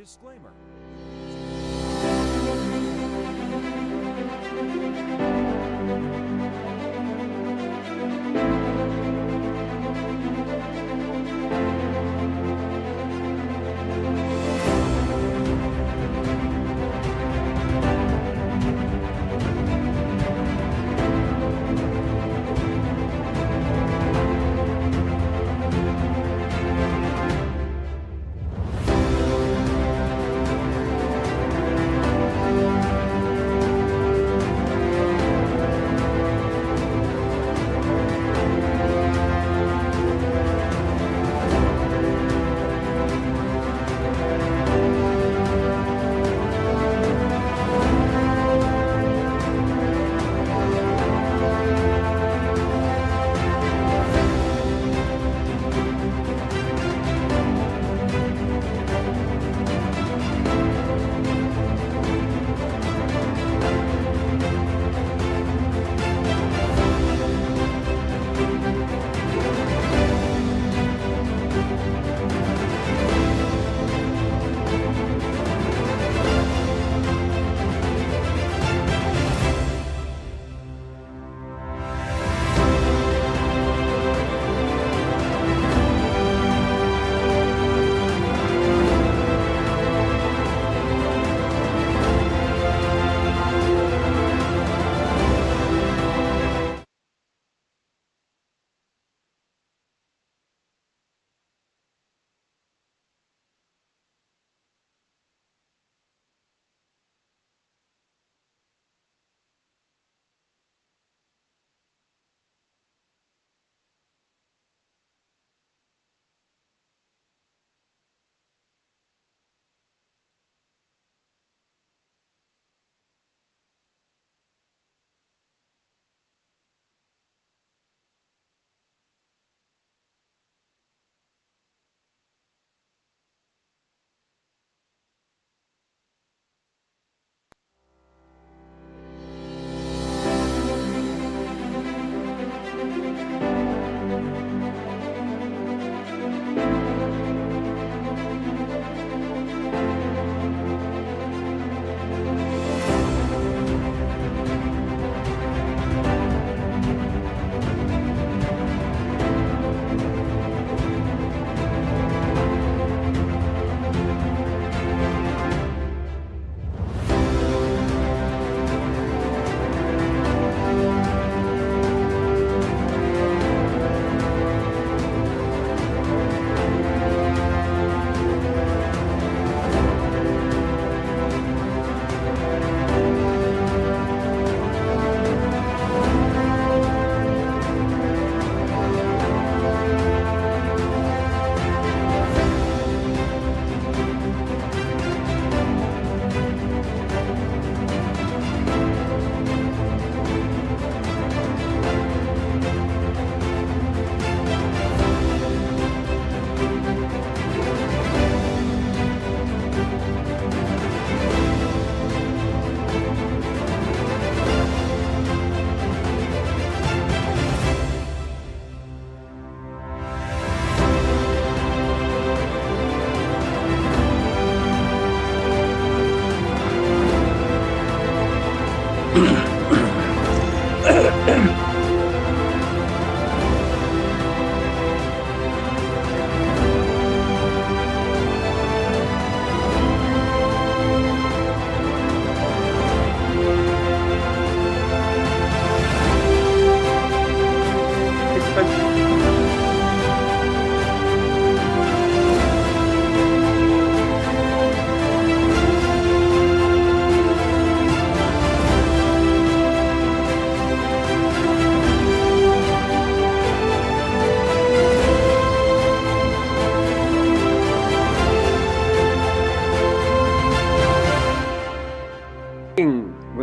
disclaimer.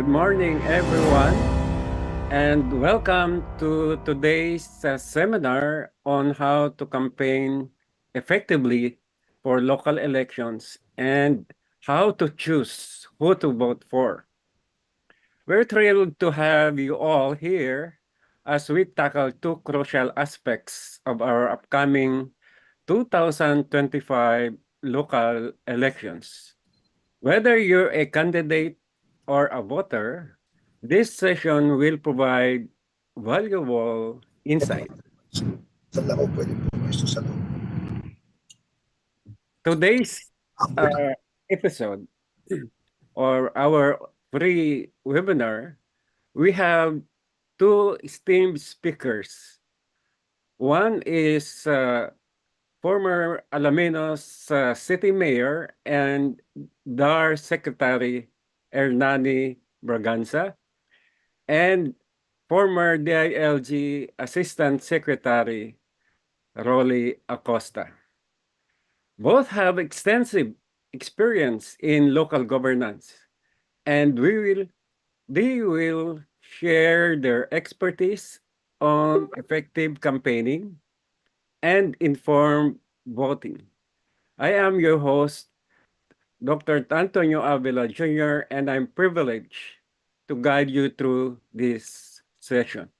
Good morning, everyone, and welcome to today's seminar on how to campaign effectively for local elections and how to choose who to vote for. We're thrilled to have you all here as we tackle two crucial aspects of our upcoming 2025 local elections. Whether you're a candidate or a voter, this session will provide valuable insight. Saan ako pwede pumesto sa loob? Today's episode or our free webinar, we have two esteemed speakers. One is former Alaminos City Mayor and DAR Secretary Hernani Braganza, and former DILG Assistant Secretary Rolly Acosta. Both have extensive experience in local governance, and they will share their expertise on effective campaigning and informed voting. I am your host, Dr. Antonio Avila Jr., and I'm privileged to guide you through this session.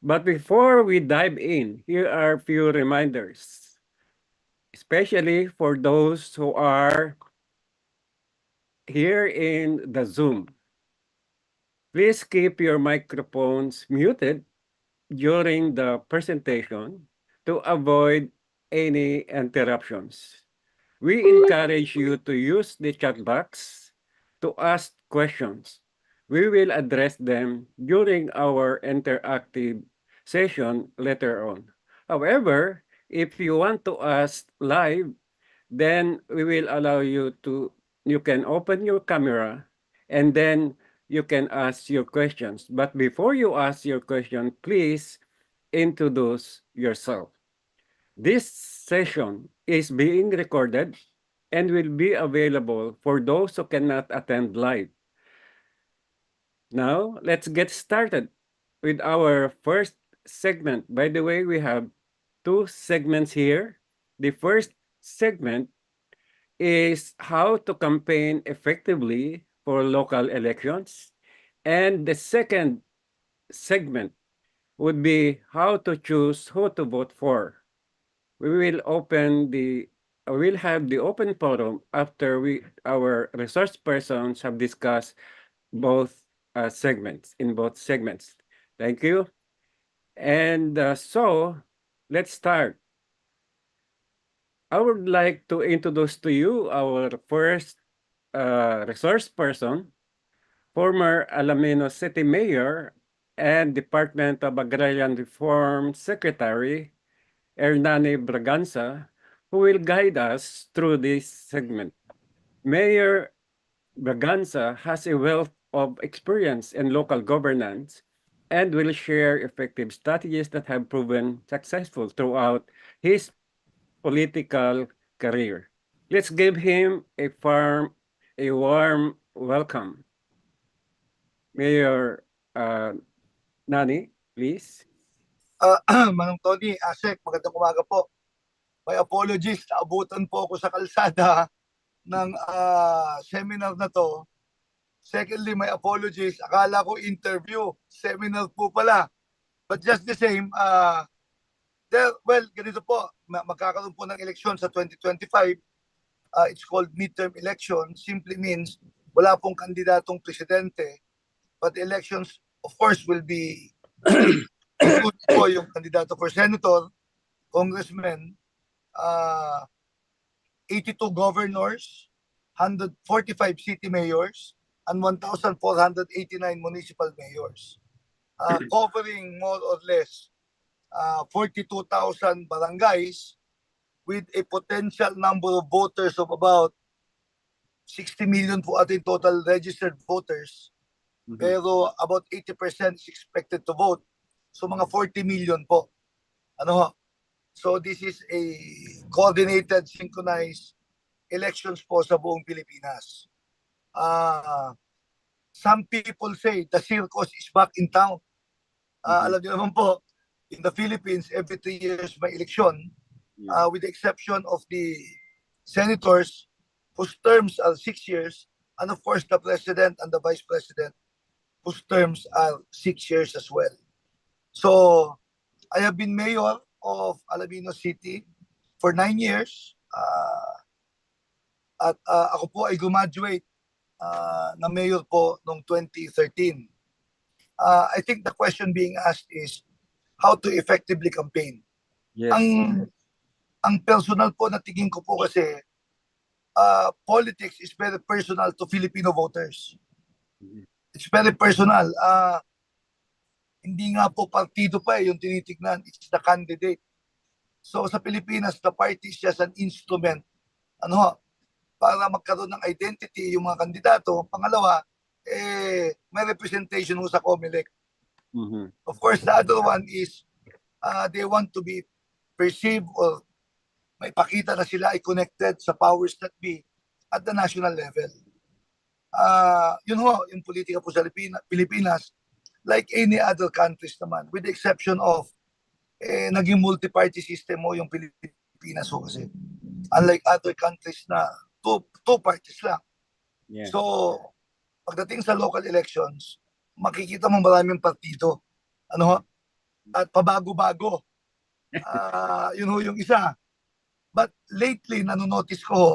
But before we dive in, here are a few reminders, especially for those who are here in the Zoom. Please keep your microphones muted during the presentation to avoid any interruptions. We encourage you to use the chat box to ask questions. We will address them during our interactive session later on. However, if you want to ask live, then we will allow you can open your camera and then you can ask your questions. But before you ask your question, please introduce yourself. This session is being recorded and will be available for those who cannot attend live. Now, let's get started with our first segment. By the way, we have two segments here. The first segment is how to campaign effectively for local elections. And the second segment would be how to choose who to vote for. We will we'll have the open forum after our resource persons have discussed both both segments. Thank you. And so let's start. I would like to introduce to you our first resource person, former Alamino City Mayor and Department of Agrarian Reform Secretary, Hernani Braganza, who will guide us through this segment. Mayor Braganza has a wealth of experience in local governance and will share effective strategies that have proven successful throughout his political career. Let's give him a warm welcome. Mayor Nani, please. Manong Tony, Asek, magandang umaga po. My apologies, naabutan po ako sa kalsada ng seminar na to. Secondly, my apologies, akala ko interview, seminar po pala. But just the same, ganito po, magkakaroon po ng eleksyon sa 2025. It's called midterm election. Simply means wala pong kandidatong presidente. But the elections, of course, will be included po yung kandidato for senator, congressman, 82 governors, 145 city mayors, and 1,489 municipal mayors, covering more or less 42,000 barangays with a potential number of voters of about 60 million po ating total registered voters. Pero about 80% is expected to vote. So mga 40 million po. So this is a coordinated, synchronized elections po sa buong Pilipinas. Some people say the circus is back in town. Alam niyo naman po, in the Philippines, every 3 years may election, with the exception of the senators whose terms are 6 years, and of course the president and the vice president whose terms are 6 years as well. So I have been mayor of Alabino City for 9 years. At ako po ay graduate na mayor po noong 2013. I think the question being asked is how to effectively campaign. Ang Yes. ang personal po na tingin ko po kasi politics is very personal to Filipino voters. Mhm. It's very personal. Hindi nga po partido pa yung tinitignan. It's the candidate. So sa Pilipinas, the party is just an instrument. Ano ho, para magkaroon ng identity yung mga kandidato. Pangalawa, may representation ho sa COMELEC. Mhm. Of course, the other one is they want to be perceived or may pakita na sila ay connected sa powers that be at the national level. Yun ho, yung politika po sa Pilipinas, like any other countries naman, with the exception of naging multi-party system mo yung Pilipinas ho kasi. Unlike other countries na two parties lang. Yeah. So, pagdating sa local elections, makikita mo maraming partido. Ano ho? At pabago-bago. Yun ho yung isa. But lately, nanonotice ko ho,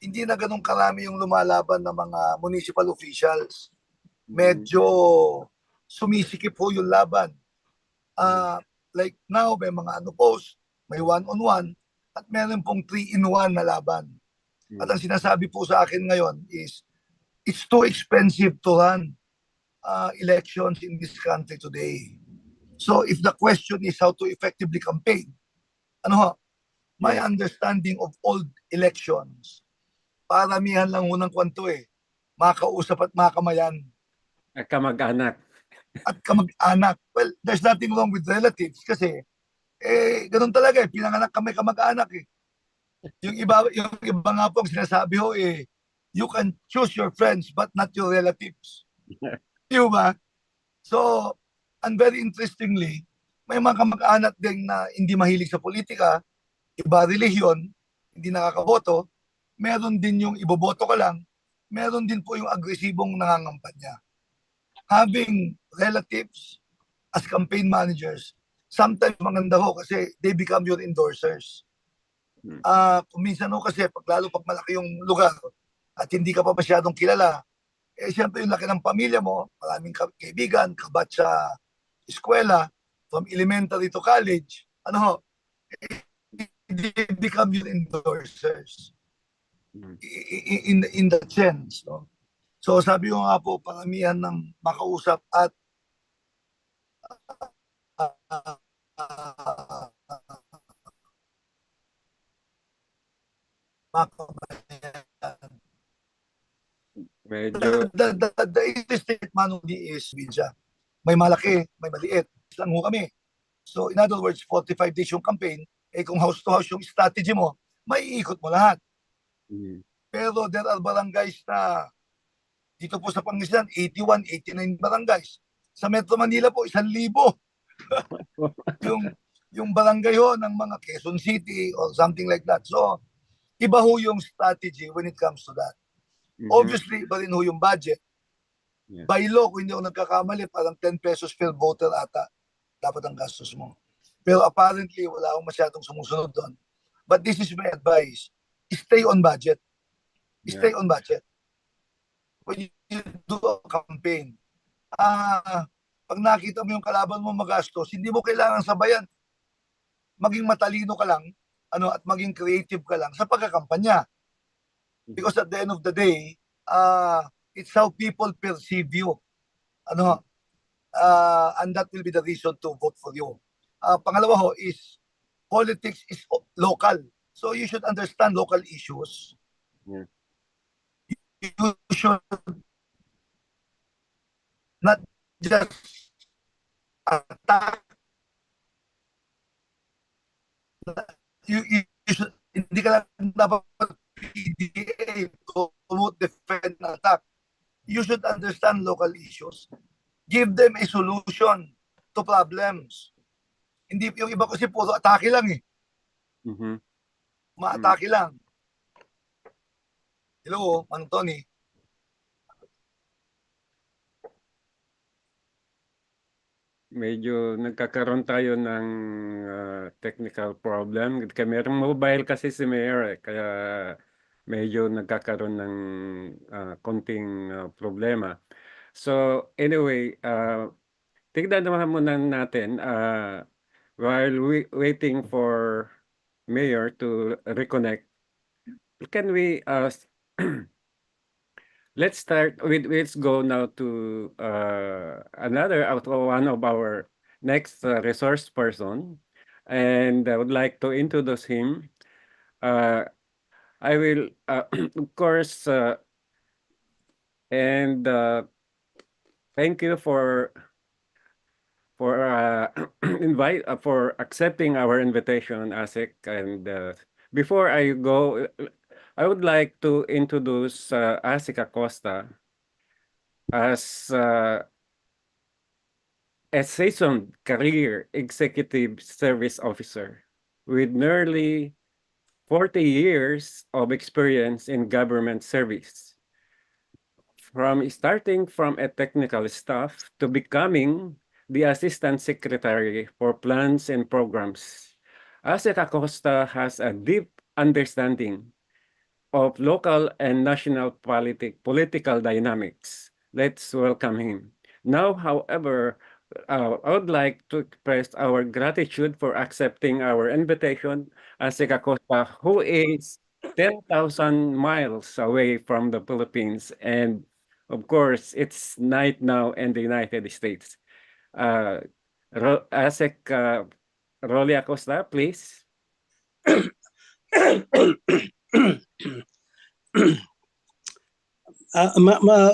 hindi na ganun karami yung lumalaban ng mga municipal officials. Mhm. Medyo sumisikip po yung laban. Mhm. Like now, may mga post, may one-on-one, at meron pong three-in-one na laban. At Mhm. ang sinasabi po sa akin ngayon is, it's too expensive to run elections in this country today. So if the question is how to effectively campaign, ano ho, my Yes. understanding of old elections, paramihan lang unang kwanto makausap at makamayan Kamag-anak. at kamag-anak. Well, there's nothing wrong with relatives kasi ganun talaga pinanganak kami kamag-anak Yung iba nga po ang sinasabi ho you can choose your friends but not your relatives. Di ba? So, and very interestingly, may mga kamag-anak din na hindi mahilig sa politika, iba relihiyon, hindi nakakaboto, meron din yung iboboto ka lang, meron din po yung agresibong nangangampanya. Having relatives as campaign managers, sometimes maganda ho kasi they become your endorsers. Mhm. Minsan ho kasi pag malaki yung lugar at hindi ka pa masyadong kilala, siyempre yung laki ng pamilya mo, maraming kaibigan, kabat sa eskwela, from elementary to college, ano ho, they become your endorsers Mhm. in that sense. No? So sabi ko nga po, paramihan ng makausap at uh, uh, makabayan. Medyo The interstate manudi is Vidya. May malaki, may maliit. Lang ho kami. So in other words, 45 days yung campaign, kung house to house yung strategy mo, maiikot mo lahat. mhm. Pero there are barangays na dito po sa Pangasinan, 81, 89 barangays. Sa Metro Manila po, 1,000. Yung, yung barangay ho ng mga Quezon City or something like that. So, iba ho yung strategy when it comes to that. Mhm. Obviously, iba rin ho yung budget. Yeah. By law, kung hindi ako nagkakamali, parang 10 pesos per voter ata dapat ang gastos mo. Pero apparently, wala akong masyadong sumusunod doon. But this is my advice. Stay on budget. Yeah. Stay on budget. When you do a campaign, pag nakita mo yung kalaban mo magastos, hindi mo kailangan sabayan. Maging matalino ka lang at maging creative ka lang sa pagkakampanya. Mhm. Because at the end of the day, it's how people perceive you. Mhm. Ano, and that will be the reason to vote for you. Pangalawa ho is politics is local. So you should understand local issues. Yeah. You should not just attack. You should, hindi ka lang dapat PDA to promote, defend, attack. You should understand local issues. Give them a solution to problems. Hindi yung iba kasi puro atake lang Mhm. Mm. Maatake lang. Hello, Manong Tony. Medyo nagkakaroon tayo ng technical problem. Kaya merong mobile kasi si Mayor kaya medyo nagkakaroon ng konting problema. So anyway, tignan naman muna natin while waiting for Mayor to reconnect. Can we let's go now to one of our next resource person, and I would like to introduce him. Uh, I will, of course, and thank you for invite for accepting our invitation, ASIC. And before I go, I would like to introduce ASIC Acosta as a seasoned career executive service officer with nearly 40 years of experience in government service. From starting from a technical staff to becoming the assistant secretary for plans and programs, Asek Acosta has a deep understanding of local and national political dynamics. Let's welcome him. Now, however, I would like to express our gratitude for accepting our invitation, Asik Acosta, who is 10,000 miles away from the Philippines. And of course, it's night now in the United States. Uh, Asik Rolly Acosta, please.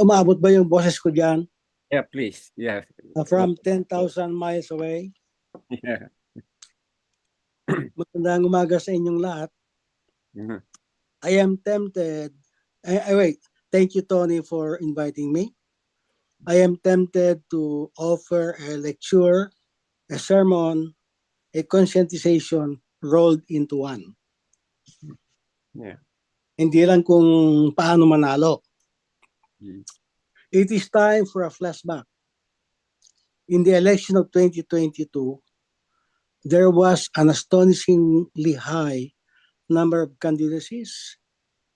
Umaabot ba yung boses ko dyan? Yeah, please. Yeah. From 10,000 miles away. Yeah. Magandang umaga sa inyong lahat. Mhm. I am tempted. Wait, thank you, Tony, for inviting me. I am tempted to offer a lecture, a sermon, a conscientization rolled into one. Yeah. Hindi lang kung paano manalo. Mm. It is time for a flashback. In the election of 2022, there was an astonishingly high number of candidacies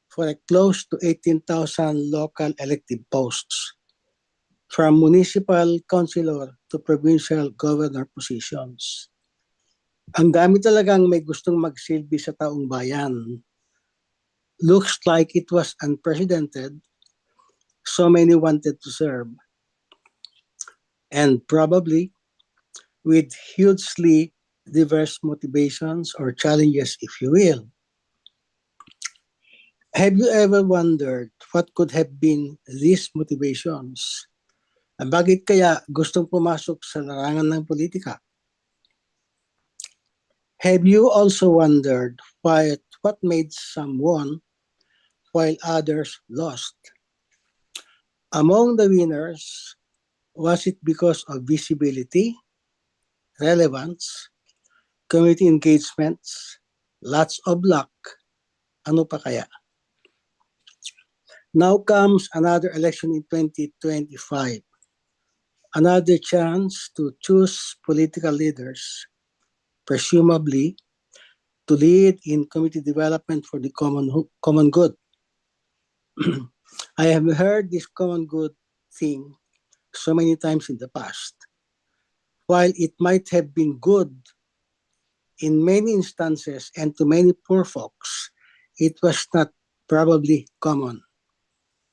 for a close to 18,000 local elective posts, from municipal councilor to provincial governor positions. Ang dami talagang may gustong magsilbi sa taong bayan. Looks like it was unprecedented. So many wanted to serve. And probably with hugely diverse motivations or challenges, if you will. Have you ever wondered what could have been these motivations? Bakit kaya gustong pumasok sa larangan ng politika? Have you also wondered what made some won while others lost? Among the winners, was it because of visibility, relevance, community engagements, lots of luck? Ano pa kaya? Now comes another election in 2025. Another chance to choose political leaders, presumably to lead in community development for the common good. I have heard this common good thing so many times in the past. While it might have been good in many instances and to many poor folks, it was not probably common.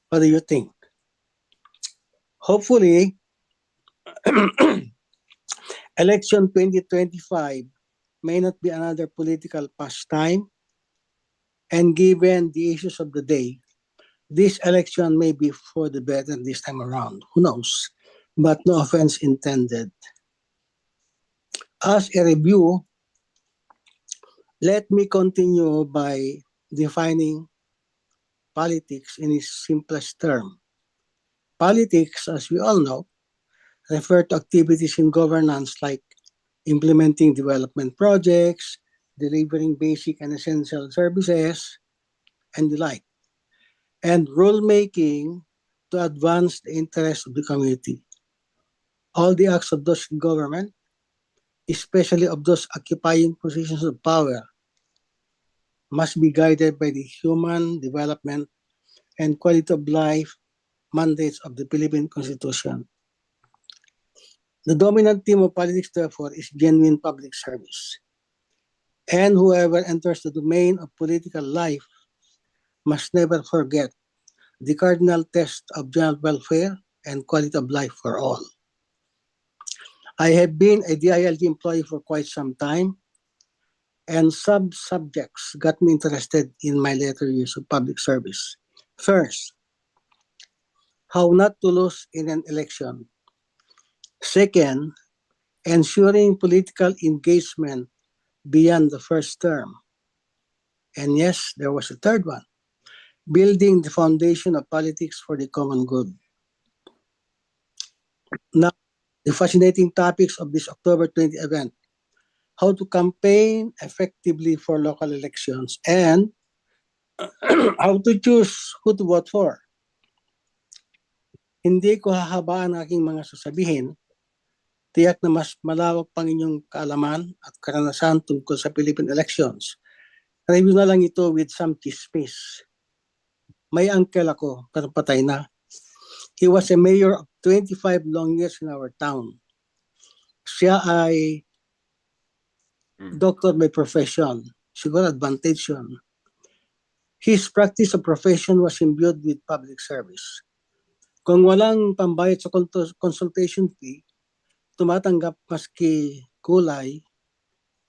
What do you think? Hopefully, election 2025 may not be another political pastime, and given the issues of the day, this election may be for the better this time around. Who knows? But no offense intended. As a review, let me continue by defining politics in its simplest term. Politics, as we all know, refer to activities in governance like implementing development projects, delivering basic and essential services, and the like, and rulemaking to advance the interests of the community. All the acts of those in government, especially of those occupying positions of power, must be guided by the human development and quality of life mandates of the Philippine Constitution. The dominant theme of politics, therefore, is genuine public service. And whoever enters the domain of political life must never forget the cardinal test of general welfare and quality of life for all. I have been a DILG employee for quite some time, and some subjects got me interested in my later years of public service. First, how not to lose in an election. Second, ensuring political engagement beyond the first term. And yes, there was a third one, building the foundation of politics for the common good. Now, the fascinating topics of this October 20 event, how to campaign effectively for local elections and how to choose who to vote for. Hindi ko hahabaan ang aking mga sasabihin, tiyak na mas malawak pang inyong kaalaman at karanasan tungkol sa Philippine elections. Review na lang ito with some chismis. May uncle ako, pero patay na. He was a mayor of 25 long years in our town. Siya ay doctor by profession. Siguro advantage yun. His practice of profession was imbued with public service. Kung walang pambayad sa consultation fee, tumatanggap maski kulay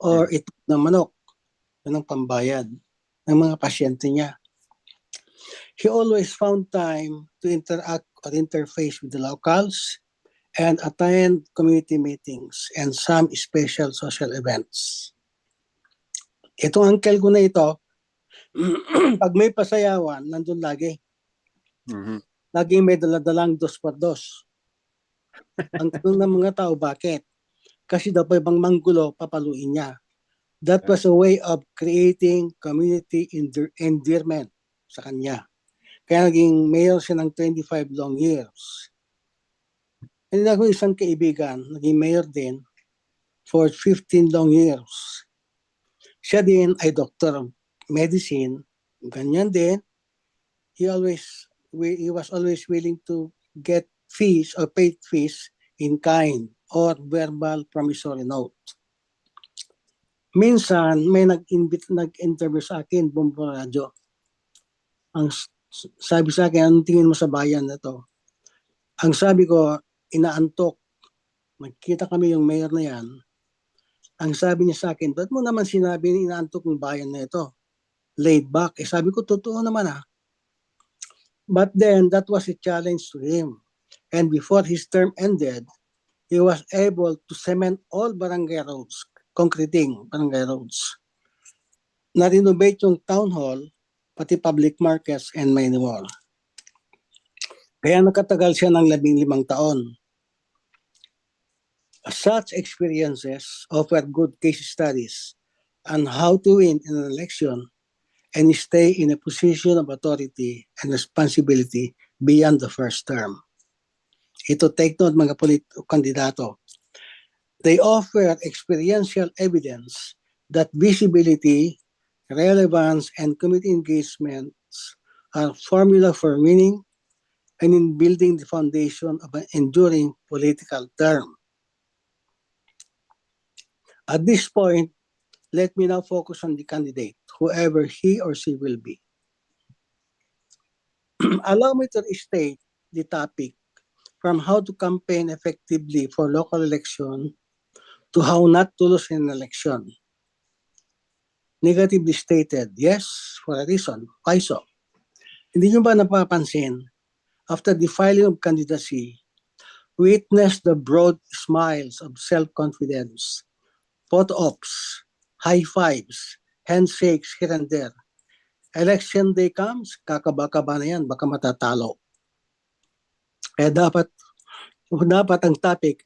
or ito ng manok. Yan ang pambayad ng mga pasyente niya. He always found time to interact or interface with the locals and attend community meetings and some special social events. Itong uncle ko na ito, pag may pasayawan, nandun lagi. Mhm. Laging may daladalang 2x2. Ang tanong ng mga tao, bakit? Kasi daw pa ibang manggulo, papaluin niya. That was a way of creating community endearment sa kanya. Kaya naging mayor siya ng 25 long years. And ako isang kaibigan, naging mayor din for 15 long years. Siya din ay doctor of medicine. Ganyan din. He was always willing to get fees or paid fees in kind or verbal promissory note. Minsan, may nag-interview sa akin, Bombo Radyo. Ang sabi sa akin, anong tingin mo sa bayan na to? Ang sabi ko, inaantok. Magkita kami yung mayor na yan. Ang sabi niya sa akin, ba't mo naman sinabi na inaantok ng bayan na ito? Laid back. Sabi ko, totoo naman . But then, that was a challenge to him. And before his term ended, he was able to cement all barangay roads, concreting barangay roads. Na-renovate yung town hall, pati public markets, and many more. Kaya nakatagal siya ng 15 taon. Such experiences offer good case studies on how to win in an election and stay in a position of authority and responsibility beyond the first term. Ito, take note mga kandidato. They offer experiential evidence that visibility, relevance, and community engagements are formula for winning and in building the foundation of an enduring political term. At this point, let me now focus on the candidate, whoever he or she will be. Allow me to restate the topic from how to campaign effectively for local election to how not to lose an election. Negatively stated, yes, for a reason. Why so? Hindi nyo ba napapansin, after the filing of candidacy, witness the broad smiles of self-confidence, photo ops, high fives, handshakes here and there. Election day comes, kakaba-kaba na yan, baka matatalo. Kaya dapat ang topic,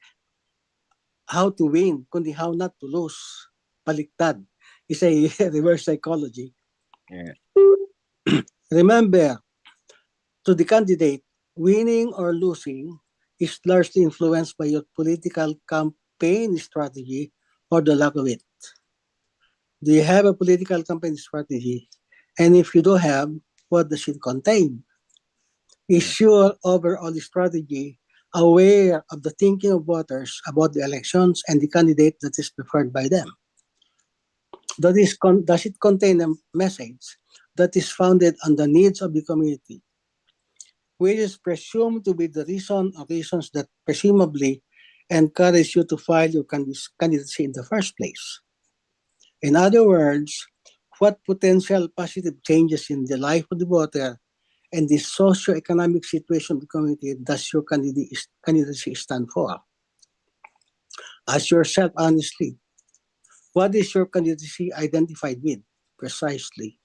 how to win, kundi how not to lose. Baliktad. Is a reverse psychology. Yeah. Remember, to the candidate, winning or losing is largely influenced by your political campaign strategy or the lack of it. Do you have a political campaign strategy? And if you do have, what does it contain? Is your overall strategy aware of the thinking of voters about the elections and the candidate that is preferred by them? Does it contain a message that is founded on the needs of the community, which is presumed to be the reason or reasons that presumably encourage you to file your candidacy in the first place? In other words, what potential positive changes in the life of the voter and the socio-economic situation of the community does your candidacy stand for? Ask yourself honestly, what is your candidacy identified with precisely?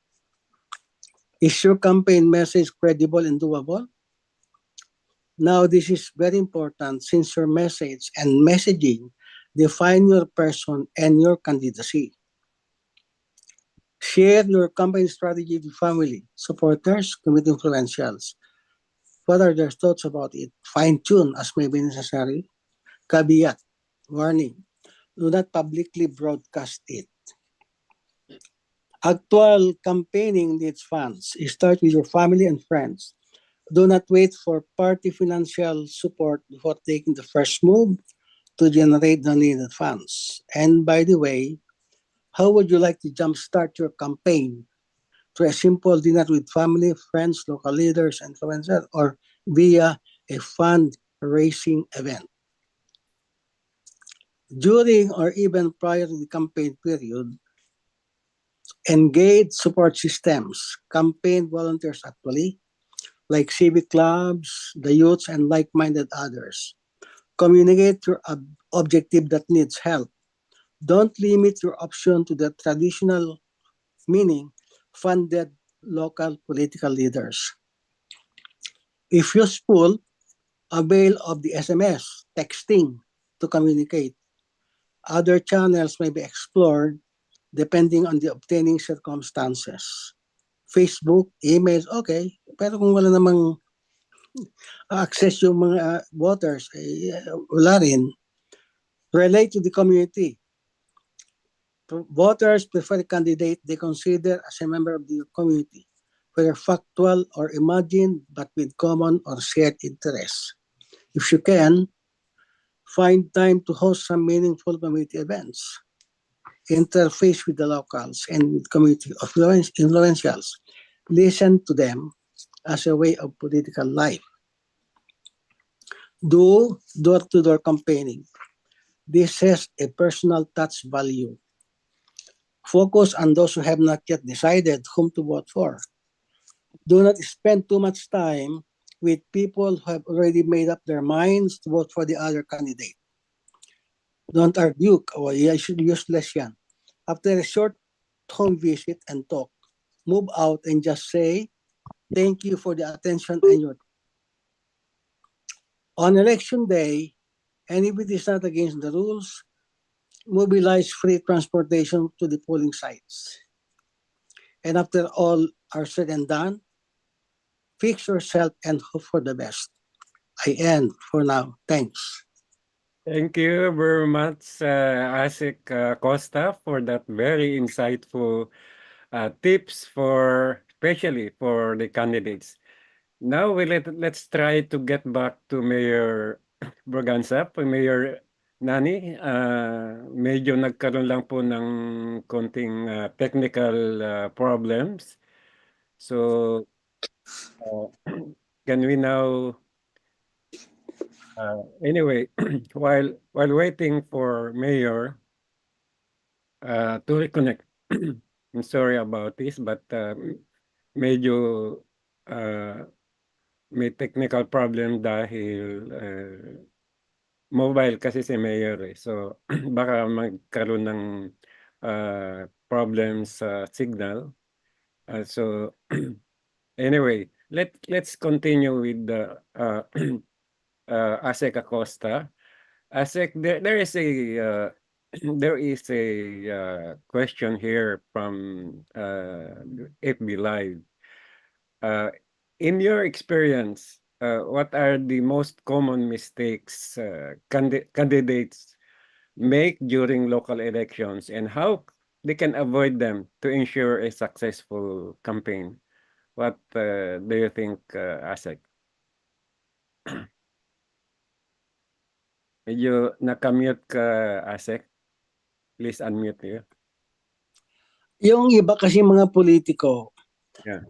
Is your campaign message credible and doable? Now, this is very important since your message and messaging define your person and your candidacy. Share your campaign strategy with family, supporters, community influentials. What are their thoughts about it? Fine tune as may be necessary. Caveat, warning, do not publicly broadcast it. Actual campaigning needs funds. Start with your family and friends. Do not wait for party financial support before taking the first move to generate the needed funds. And by the way, how would you like to jumpstart your campaign? Through a simple dinner with family, friends, local leaders, influencers, or via a fundraising event. During or even prior to the campaign period, engage support systems, campaign volunteers actually, like civic clubs, the youths, and like-minded others. Communicate your objective that needs help. Don't limit your option to the traditional meaning funded local political leaders. If useful, avail of the SMS, texting to communicate. Other channels may be explored depending on the obtaining circumstances. Facebook, emails, okay. Pero kung wala namang access yung mga voters, wala rin. Relate to the community. Voters prefer a candidate they consider as a member of the community, whether factual or imagined, but with common or shared interests. If you can, find time to host some meaningful community events. Interface with the locals and with community influentials. Listen to them as a way of political life. Do door-to-door campaigning. This has a personal touch value. Focus on those who have not yet decided whom to vote for. Do not spend too much time with people who have already made up their minds to vote for the other candidate. Don't argue. Oh, yeah, useless yan. After a short home visit and talk, move out and just say, thank you for the attention and your. On election day, and if it is not against the rules, mobilize free transportation to the polling sites. And after all are said and done, fix yourself and hope for the best. I end for now. Thanks. Thank you very much, Asik Costa, for that very insightful tips for, especially for the candidates. Now let's try to get back to Mayor Braganza, Mayor Nani. Medyo nagkaroon lang po ng konting technical problems. So can we now anyway, while waiting for Mayor to reconnect, I'm sorry about this, but medyo may technical problem dahil mobile kasi si Mayor eh. So baka magkaroon ng problem sa signal. So anyway, let's continue with the Asek Acosta. Asek, there is a there is a question here from FB Live. In your experience, what are the most common mistakes candidates make during local elections, and how they can avoid them to ensure a successful campaign. What do you think, Asek? Medyo nakamute ka, Asek. Please unmute you. Yung iba kasi mga politiko, Yeah.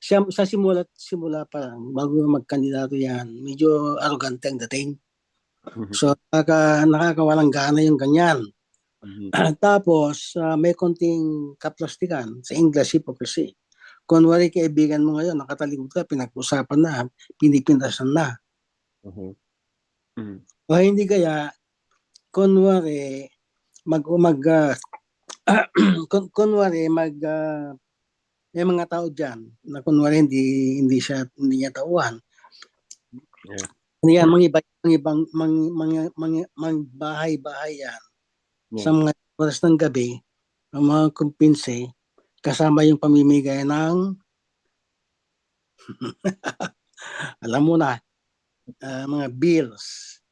sa simula pa lang, bago magkandidato yan, medyo arrogante ang dating. Mhm. So, nakakawalang gana yung ganyan. Mhm. Tapos, may konting kaplastikan. Sa English, hypocrisy. Kunwari kaibigan mo ngayon, nakatalikod ka, pinag-usapan na, pinipintasan na. Mhm. Mhm. O hindi kaya, kunwari, kunwari, may mga tao dyan, na kunwari hindi niya tauhan. Yeah. Yan, mga bahay-bahay yan. Sa Yeah. mga oras ng gabi, ang mga kumpinse, kasama yung pamimigay ng, alam mo na, mga bills.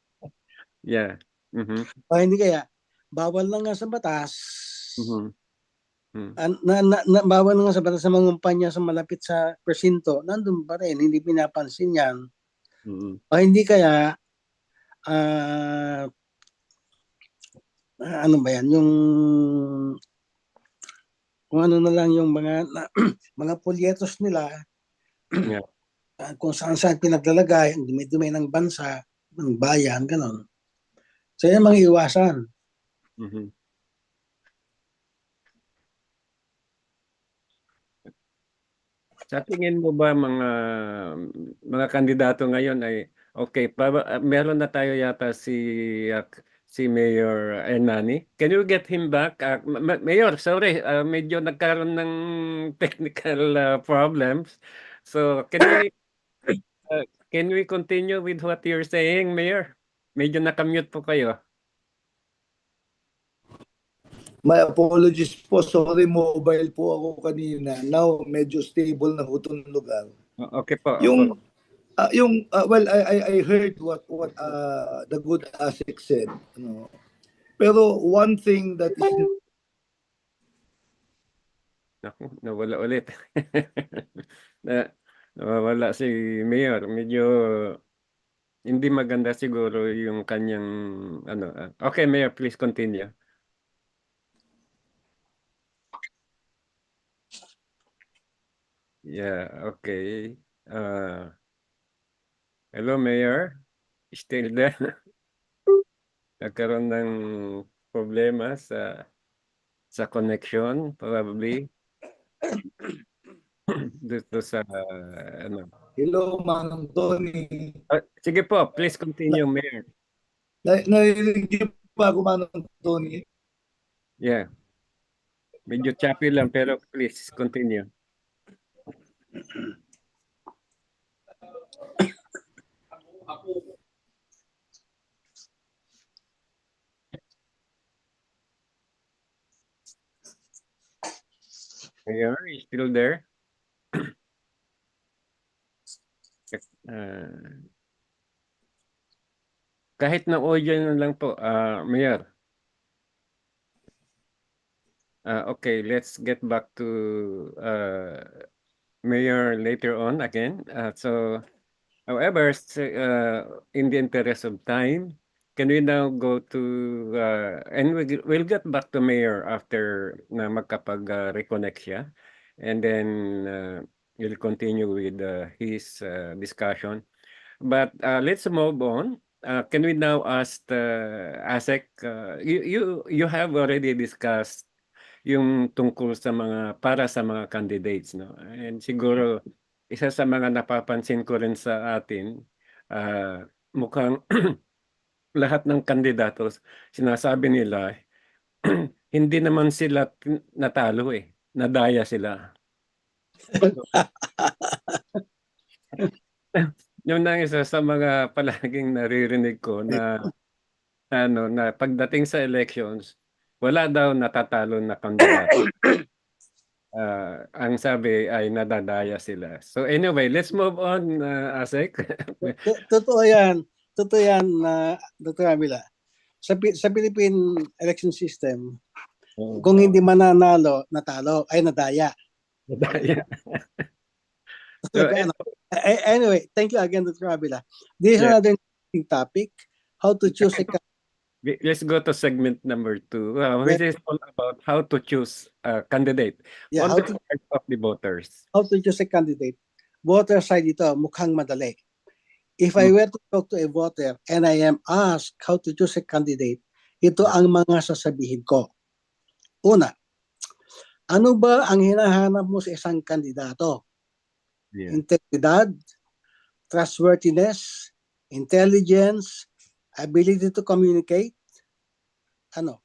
Yeah. Mhm. O hindi kaya, bawal na nga sa batas, Mhm. Mhm. bawal na nga sa batas sa mga kumpanya sa malapit sa presinto, nandun pa rin, hindi pinapansin yan. Mhm. O hindi kaya, ah, ano ba yan, kung ano na lang yung mga mga polyetos nila, Yeah. kung saan pinaglalagay, ang dumi-dumi ng bansa, ng bayan, gano'n. So yan mga iwasan. Mhm. Sa tingin mo ba mga kandidato ngayon ay okay, meron na tayo yata si Mayor Hernani. Can you get him back? Mayor, sorry, medyo nagkaroon ng technical problems. So, can we continue with what you're saying, Mayor? Medyo nakamute po kayo. My apologies po. Sorry, mobile po ako kanina. Now, medyo stable na ho itong lugar. Okay po, opo. Well, I heard what the good ASIC said. Ano. Pero one thing that is Naku, nawala ulit. Na, nawawala si Mayor. Medyo hindi maganda siguro yung kanyang ano. Okay, Mayor, please continue. Yeah, okay. Hello, Mayor. Still there? Nagkaroon ng problema sa connection, probably. Dito sa ano. hello, Manong Tony. Sige po, please continue, Mayor. Narinig niyo pa ako, Manong Tony? Yeah. Medyo choppy lang, pero please continue. Mayor, are you still there? Uh, kahit na audio na lang po, Mayor. Okay, let's get back to Mayor later on again. However, in the interest of time, can we now go to, and we'll get back to Mayor after na magkapag-reconnect siya. And then we'll continue with his discussion. But let's move on. Can we now ask Asek, you have already discussed yung tungkol para sa mga candidates, no? And siguro isa sa mga napapansin ko rin sa atin, mukhang lahat ng kandidatos sinasabi nila hindi naman sila natalo nadaya sila. Yun ang isa sa mga palaging naririnig ko na pagdating sa elections, wala daw natatalo na kandidato. Ang sabi ay nadadaya sila. So anyway, let's move on, Asek. Totoo yan. Totoo yan, Dr. Avila. Sa Philippine election system, Oo. Kung hindi mananalo, natalo, ay nadaya. Madaya. So, Talaga, ano. Anyway, thank you again, Dr. Avila. This is yeah, another interesting topic, how to choose a let's go to segment number 2, which is all about how to choose a candidate yeah, on the part of the voters. how to choose a candidate. Voter side ito, mukhang madali. If I Mm. were to talk to a voter and I am asked how to choose a candidate, ito Yeah. ang mga sasabihin ko. Una, ano ba ang hinahanap mo sa isang kandidato? Yeah. Integridad, trustworthiness, intelligence, ability to communicate. Ano?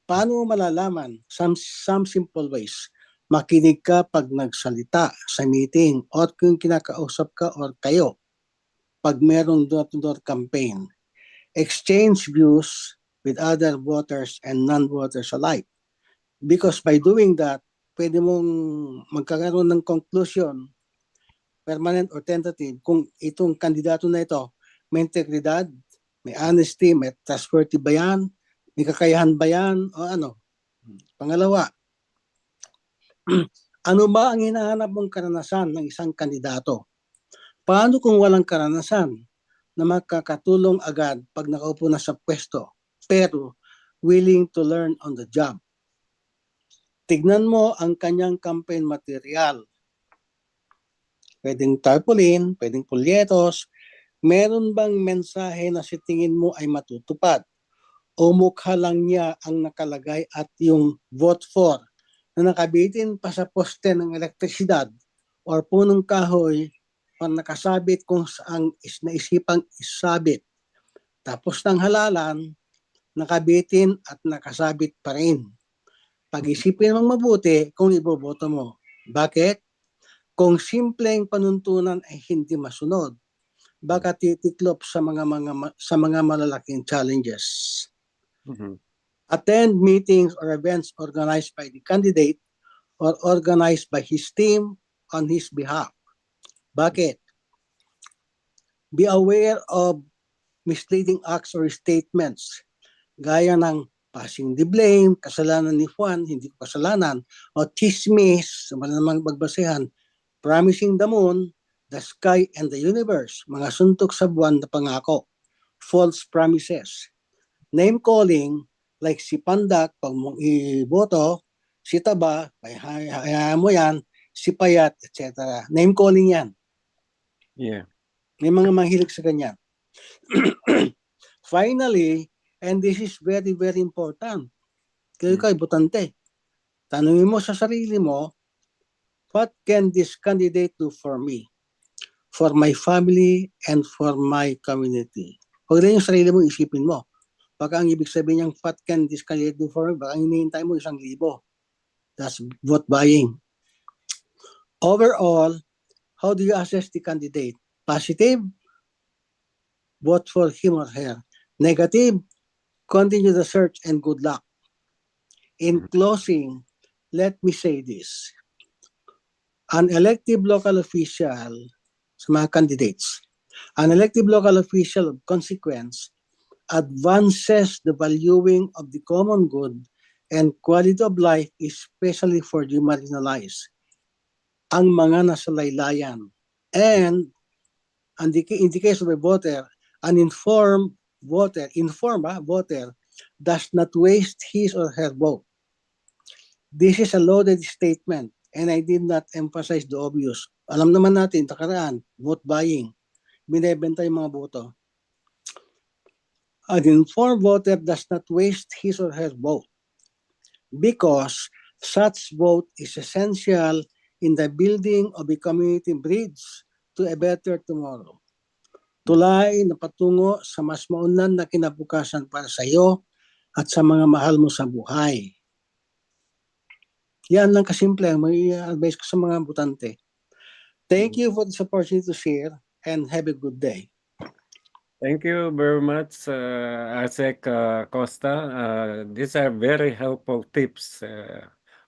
Paano mo malalaman? Some simple ways. Makinig ka pag nagsalita sa meeting or kung kinakausap ka or kayo pag merong door-to-door campaign. Exchange views with other voters and non-voters alike. Because by doing that, pwede mong magkakaroon ng conclusion, permanent or tentative, kung itong kandidato na ito may integridad, may honesty, may trustworthy ba yan, may kakayahan ba yan, o ano. Pangalawa, ano ba ang hinahanap mong karanasan ng isang kandidato? Paano kung walang karanasan na makakatulong agad pag nakaupo na sa pwesto, pero willing to learn on the job? Tignan mo ang kanyang campaign material. Pwedeng tarpaulin, pwedeng polyetos. Meron bang mensahe na si tingin mo ay matutupad? O mukha lang niya ang nakalagay at yung vote for na nakabitin pa sa poste ng elektrisidad or punong kahoy o nakasabit kung saan naisipang isabit. Tapos ng halalan, nakabitin at nakasabit pa rin. Pag-isipin mong mabuti kung iboboto mo. Bakit? Kung simpleng panuntunan ay hindi masunod, baka titiklop sa mga malalaking challenges. Mhm. Attend meetings or events organized by the candidate or organized by his team on his behalf. Bakit? Be aware of misleading acts or statements gaya ng passing the blame, kasalanan ni Juan, hindi ko kasalanan, o chismis, wala namang magbasehan, promising the moon, the sky, and the universe, mga suntok sa buwan na pangako, false promises, name calling, like si Pandak, pag mong iboto, si Taba, hayaan mo yan, si Payat, etc. Name calling yan. Yeah. May mga mahilig sa ganyan. Finally, and this is very, very important, kayo kay botante, tanungin mo sa sarili mo, what can this candidate do for me, for my family, and for my community? Huwag lang yung sarili mo, isipin mo. Baka ang ibig sabihin niyang, what can this candidate do for me? Baka hinihintay mo 1,000. That's vote buying. Overall, how do you assess the candidate? Positive? Vote for him or her. Negative? Continue the search and good luck. In closing, let me say this. An elective local official, sa mga candidates, an elective local official of consequence advances the valuing of the common good and quality of life, especially for the marginalized, ang mga nasa laylayan. And in the case of a voter, an informed voter does not waste his or her vote. This is a loaded statement and I did not emphasize the obvious. Alam naman natin, takaraan, vote buying, binebenta yung mga boto. An informed voter does not waste his or her vote because such vote is essential in the building of a community bridge to a better tomorrow. Tulay na patungo sa mas maunlad na kinabukasan para sa iyo at sa mga mahal mo sa buhay. Yan lang kasimple ang may advice ko sa mga botante. Thank you for this opportunity to share and have a good day. Thank you very much, Asek Costa. These are very helpful tips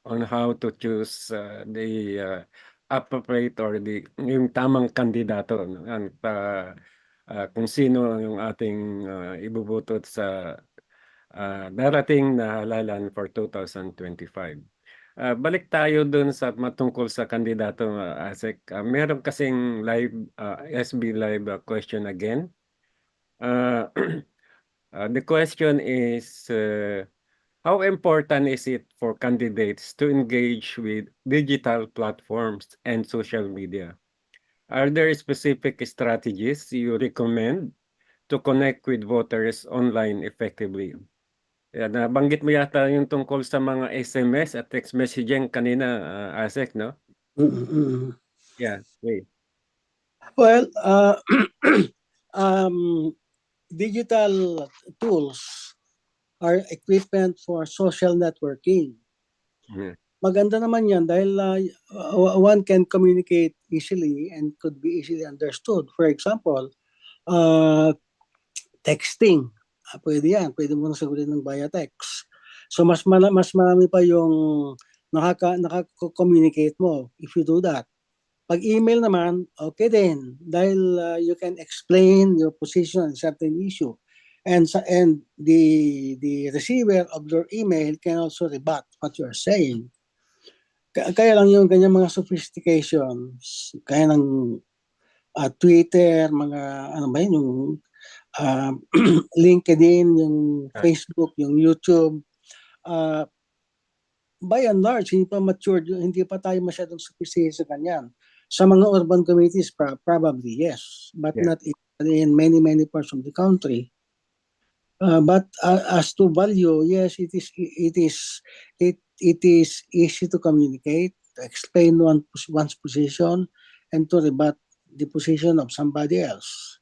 on how to choose the appropriate or yung tamang kandidato, no? At kung sino yung ating ibubuto sa darating na halalan for 2025. Balik tayo dun sa matungkol sa kandidato, Asek. Meron kasing live, SB live question again. The question is, how important is it for candidates to engage with digital platforms and social media? Are there specific strategies you recommend to connect with voters online effectively? Nabanggit mo yata yung tungkol sa mga SMS at text messaging kanina, Asek, no? Mm-mm. Yeah, wait. Well, um, digital tools are equipment for social networking. Yeah. Maganda naman yan dahil one can communicate easily and could be easily understood. For example, texting. Pwede yan. Pwede mo nang sagutin ng via text. So mas marami pa yung nakaka-communicate mo if you do that. Pag email naman, okay din. Dahil you can explain your position on certain issue. And the receiver of your email can also rebut what you're saying. Kaya lang yung ganyan mga sophistications, kaya ng Twitter, mga ano ba yun, yung LinkedIn, yung Facebook, yung YouTube, uh, by and large, hindi pa matured, hindi pa tayo masyadong sophisticated sa kanyan. Sa mga urban communities, probably yes, but Yeah. not in many parts of the country. But as to value, yes, it is easy to communicate, to explain one's position, and to rebut the position of somebody else.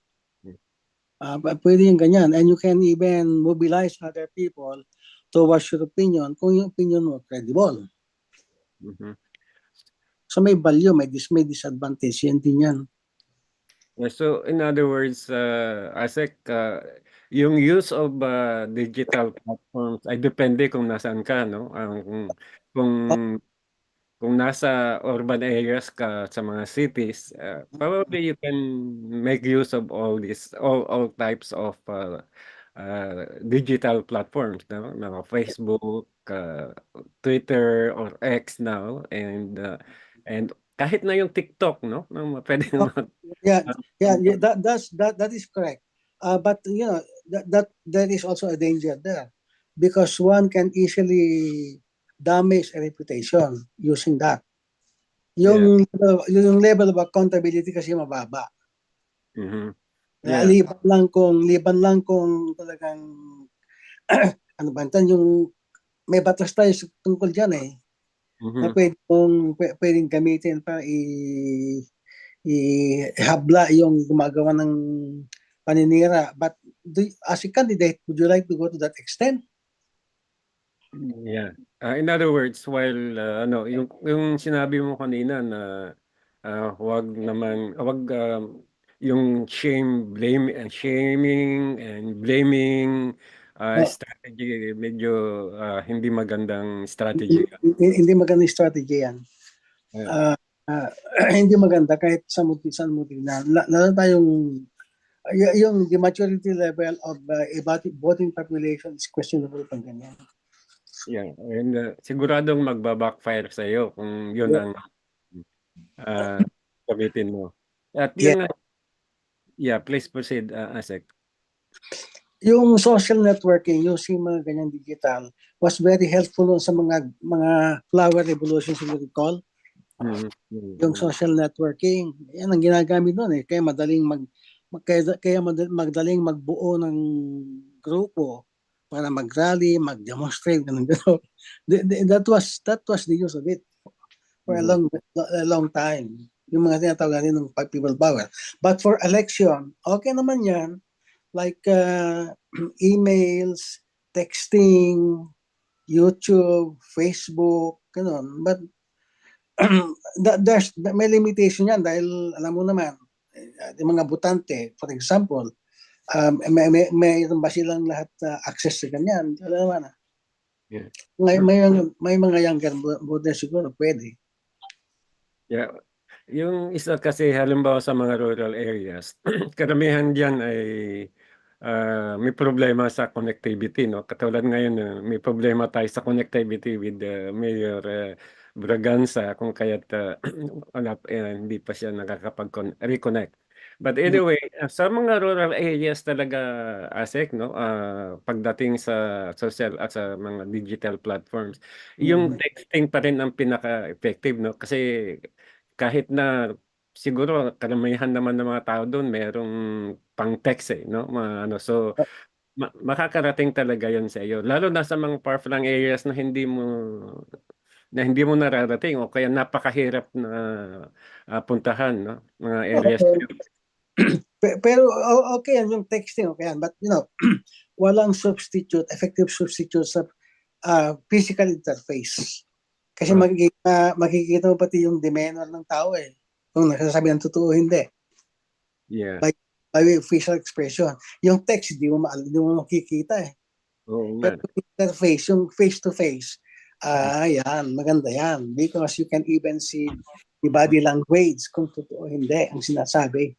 Pwede yung ganyan. And you can even mobilize other people towards your opinion kung yung opinion mo credible. Mhm. So may value, may disadvantage. Yan din yan. So in other words, Asek, yung use of digital platforms ay depende kung nasaan ka, no? Kung kung nasa urban areas ka sa mga cities, probably you can make use of all types of digital platforms, no? Mga Facebook, Twitter or X now, and kahit na yung TikTok, no? Pwede Yeah, that is correct. But you know that there is also a danger there because one can easily damage a reputation using that. Yeah. Yung level of accountability kasi mababa. Mhm. Yeah. Liban lang kung talagang ano ba yung may batas tayo tungkol diyan na Mhm. pwedeng gamitin para ihabla yung gumagawa ng paninira. But as a candidate, would you like to go to that extent? Yeah. In other words, while ano, yung sinabi mo kanina na wag yung shaming and blaming No, strategy medyo hindi magandang strategy. hindi magandang strategy yan. Yeah. Uh, hindi maganda kahit sa saan mo tignan. Lalo tayong yung the maturity level of a voting population is questionable pag ganyan. Yeah. And siguradong magba-backfire sa iyo kung yun ang gamitin mo. At Yeah. yun nga, yeah, please proceed, Asek. Yung social networking, using mga ganyan digital, was very helpful sa mga flower revolutions you recall. Yung social networking, yan ang ginagamit noon kaya madaling magbuo ng grupo para mag-rally, mag-demonstrate, ganun. That was the use of it for a long time. Yung mga tinatawag natin ng people power. But for election, okay naman yan. Like emails, texting, YouTube, Facebook, ganun. But may limitation yan dahil alam mo naman, yung mga butante, for example, mayroon ba silang lahat access sa ganyan? Alam naman na. Yeah. May mga younger voters siguro pwede. Yeah. Yung isa kasi halimbawa sa mga rural areas, karamihan diyan ay may problema sa connectivity, no? Katulad ngayon, may problema tayo sa connectivity with Mayor Braganza kung kaya't hindi pa siya nakakapag-reconnect. But anyway, sa mga rural areas talaga, ASEC, no? Pagdating sa social at sa mga digital platforms, yung texting pa rin ang pinaka-effective, no? Kasi kahit na siguro karamihan naman ng mga tao doon merong pang-text no? So makakarating talaga 'yon sa iyo. Lalo na sa mga far-flung areas na hindi mo nararating o kaya napakahirap na puntahan, no? Mga areas na yun. Pero okay yan yung texting, okay yan. But walang effective substitute sa physical interface. Kasi makikita mo pati yung demeanor ng tao kung nagsasabi ng totoo hindi. Yeah. By facial expression. Yung text, di mo makikita Oo nga. Pero interface, yung face-to-face, yan, maganda yan. Because you can even see the body language kung totoo hindi ang sinasabi.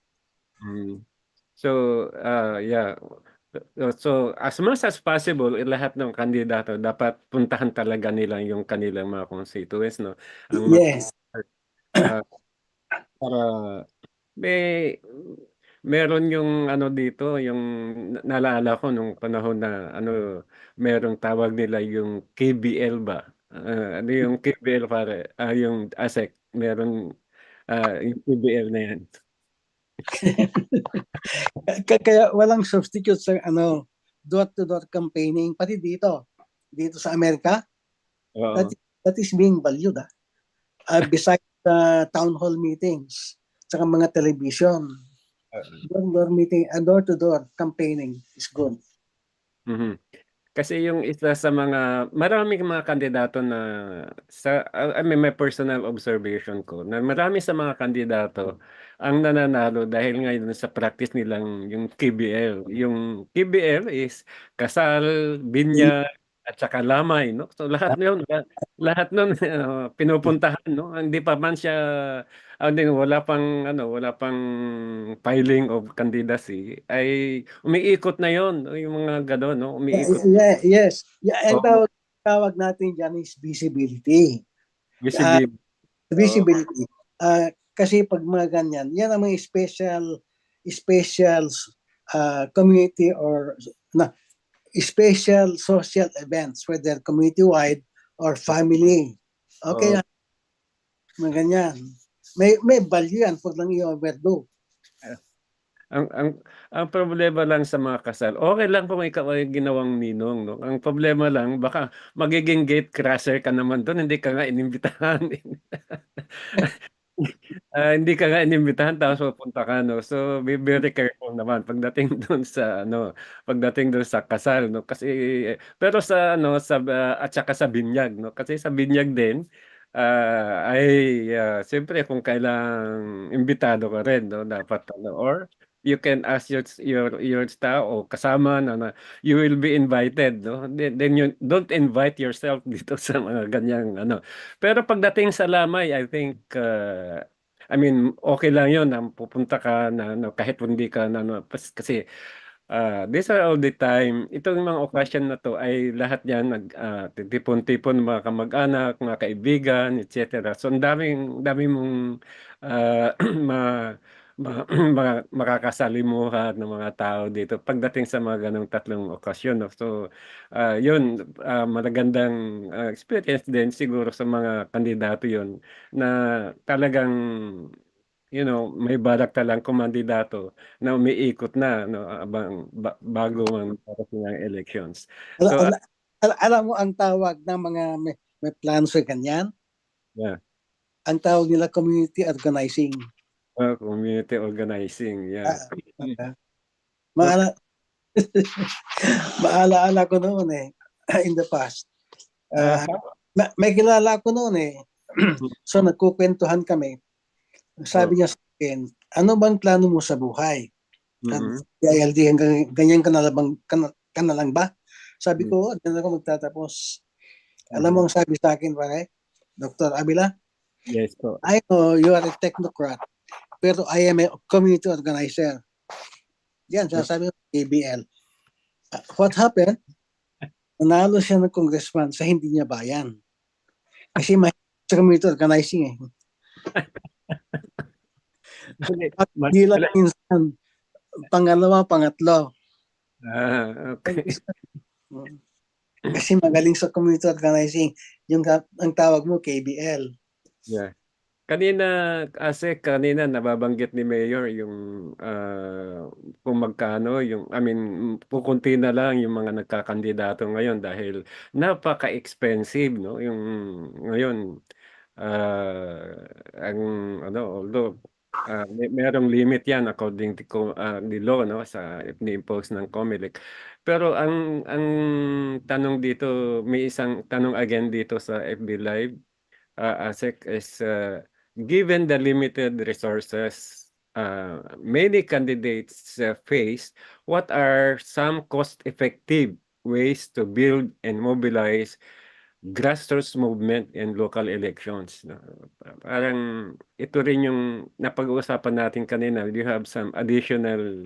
So, yeah. So, as much as possible, lahat ng kandidato dapat puntahan talaga nila yung kanilang mga constituents, no? Ang Yes. para meron yung dito, yung naalala ko nung panahon na merong tawag nila yung KBL ba? Ano yung KBL pare? Yung ASEC, meron yung KBL na yan. Kaya walang substitute sa door-to-door campaigning pati dito sa Amerika. That is being valued besides town hall meetings saka mga television. Door-to-door campaigning is good. Kasi yung isa sa maraming mga kandidato na may personal observation ko na marami sa mga kandidato ang nananalo dahil ngayon sa practice nilang yung KBL. Yung KBL is kasal, binyag, at saka lamay, no? So lahat nun pinupuntahan, no? Hindi pa man siya wala pang filing of candidacy ay umiikot na yon yung mga gano'n, no? Umiikot. Yes. Ang tawag natin dyan is visibility. Visibility. Kasi pag mga ganyan, yan ang mga special community or special social events, whether community-wide or family. Okay, mga ganyan. May value yan pag lang i-overdo. Ang problema lang sa mga kasal, okay lang kung ikaw ay ginawang ninong, no? Ang problema lang, baka magiging gate crasher ka naman doon, hindi ka nga inimbitahan. Hindi ka nga inimbitahan tapos pupunta ka, no? So be very careful naman pagdating doon sa kasal, no? Kasi pero at saka sa binyag, no? Kasi sa binyag din siyempre kung kailang imbitado ka rin, no? Dapat or you can ask your staff o kasama na you will be invited, no? Then you don't invite yourself dito sa mga ganyang Pero pagdating sa lamay, I think I mean, okay lang yun na pupunta ka na kahit hindi ka kasi these are all the time. Itong mga occasion na to ay lahat yan titipon-tipon mga kamag-anak, mga kaibigan, etc. So ang dami mong makakasalimuhan ng mga tao dito pagdating sa mga ganong tatlong okasyon, no? So yun, magagandang experience din siguro sa mga kandidato yun na talagang may balak talang kumandidato na umiikot na bago ang parating ang elections. So Alam mo ang tawag ng mga may plano sa ganyan? yeah. Ang tawag nila community organizing. Community organizing, yeah. Maalaala ko noon in the past. May kilala ko noon So nagkukwentuhan kami. Sabi niya sa akin, ano bang plano mo sa buhay? ILD, ganyan ka na lang ba? Sabi ko, ganyan ako magtatapos. Alam mo ang sabi sa akin, Dr. Abila? Yes po. I know you are a technocrat, pero I am a community organizer. Yan, sinasabi ko, KBL. What happened? Nanalo siya ng congressman sa hindi niya bayan. Kasi may sa community organizing eh. Hindi lang minsan, pangalawa, pangatlo. Okay. Kasi magaling sa community organizing. Yung ang tawag mo, KBL. Yeah. Kanina nababanggit ni Mayor yung kung magkano yung pukunti na lang yung mga nagkakandidato ngayon dahil napaka-expensive, no? Yung ngayon ang although merong limit yan according to the law, no, sa ni-impose ng COMELEC. Pero ang tanong dito, may isang tanong again dito sa FB Live, ASEC, is given the limited resources many candidates face, what are some cost-effective ways to build and mobilize grassroots movement in local elections? No? Parang ito rin yung napag-uusapan natin kanina. Do you have some additional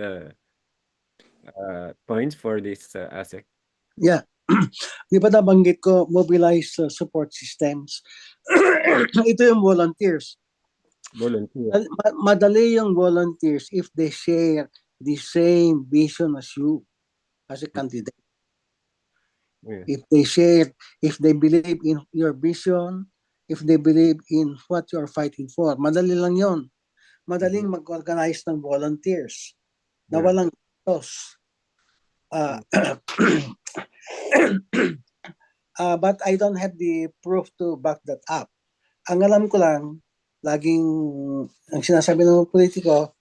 points for this, ASEC? Yeah. Di ba nabanggit ko, mobilize support systems. Ito yung volunteers. Volunteer. Madali yung volunteers if they share the same vision as you as a candidate. Yeah. If they believe in your vision, if they believe in what you're fighting for, madali lang yon. Madaling mag-organize ng volunteers na Yeah. walang gastos. But I don't have the proof to back that up. Ang alam ko lang, laging ang sinasabi ng politiko,